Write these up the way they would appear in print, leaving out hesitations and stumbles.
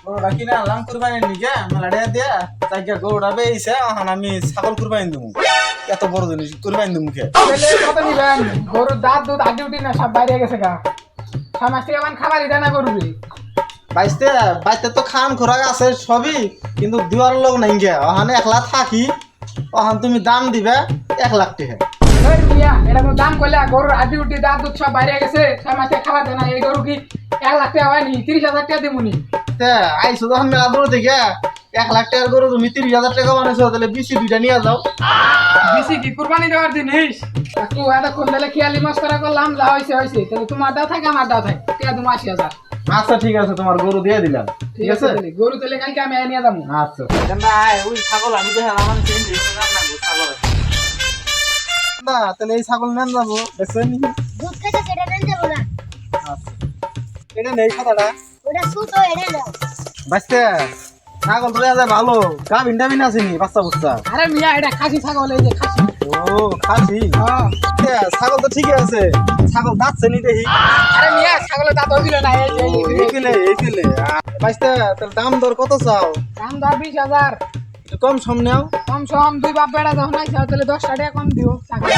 গরুটা কিনে আনলাম কুরবানির নিকে মেলাটা দিয়া তাইকে গরুটা বেইছে এখন আমি ছাগল কুরবানি দেবো এত বড় জিনিস কুরবানি দেবো মুখে কত নিবেন? গরুর দাঁত দুধ আগে উঠি না সব বাইরে গেছে গা। 6 মাস থেকে আমার খাবারই দেয় না গরুরে। বাইতে বাইতে তো খান খোরাক আছে সবই কিন্তু দিওয়ার লোক নাই গে ওখানে একলা থাকি ওখান তুমি দাম দিবে 1 লাখ টাকা এই মিয়া এটা কোনো দাম কইলা? গরুর আদি উঠি দাঁত দুধ সব বাইরে গেছে, 6 মাস থেকে খাবার দেয় না। এই গরু কি 1 লাখ টাকা হয়নি? 30,000 টাকা দিমুনি। আইসো তখন মেলা দূর থেকে 1 লাখ টাকার গরু তুমি 30,000 টাকা বানাইছো তাহলে বিসি দুইটা নিয়ে যাও বেশি কি কুরবানি দেওয়ার জিনিস? একটু এটা কোন দিলে খেয়ালি মস্করা করলাম, যা হয়েছে হয়েছে। তাহলে তোমার দাও থাকে আমার দাও থাকে, টাকা তুমি 80,000। আচ্ছা ঠিক আছে তোমার গরু দিয়ে দিলাম ঠিক আছে তাহলে গরু তাহলে কালকে আমি নিয়ে যাবো। আচ্ছা ওই ছাগল আমি তো হেলাম ছাগল না তাহলে এই ছাগল নেন যাবো দেখছেন দুধ খেতে সেটা নেন যাবো না। আচ্ছা এটা নেই খাতাটা ওটা সুতো এটা নাও। বাচ্চা ছাগল তো যায় ভালো গাভিন টাভিন আসেনি বাচ্চা বুচ্চা আরে মিয়া এটা খাসি ছাগল, এই যে খাসি। ও খাসি ছাগল তো ঠিকই আছে ছাগল দাঁতছে নি দেখি আরে মিয়া ছাগলের দাঁত হইছিল না, এই পেলে বাচ্চা তাহলে দাম দর কত চাও দাম দাও 20,000। একটু কম সম নেও কম সম দুই বাপ বেড়া যখন আইসা তাহলে 10 টাকা কম দিও ছাগল।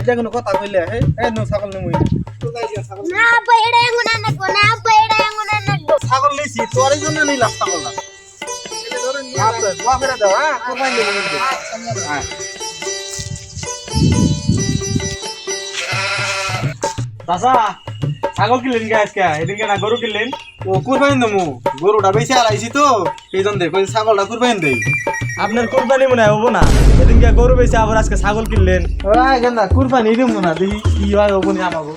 এটা কোনো কথা কইলে এই নো ছাগল নেমুই তো যাই গিয়া ছাগল না আব্বা এটা এমন আনবো না, আব্বা এটা এমন আনবো। ছাগল নিছি তোর এই জন্য নিলাম ছাগলটা আচ্ছা দোয়া করে দাও হ্যাঁ কোরবানি দেবো কিন্তু হ্যাঁ চাচা ছাগল কিনলেন কে আজকে? এদিকে না গরু কিনলেন? ও কুরবানি দেবো গরুটা বেশি আলাইছি তো এই জন্য দেখ ছাগলটা কুরবানি দেই আপনার কোরবানি মনে হয় হবো না, এদিনকে গরু বেশি আবার আজকে ছাগল কিনলেন। কুরবানি দেবো না দেখি কি হয় ওখানে আমাকে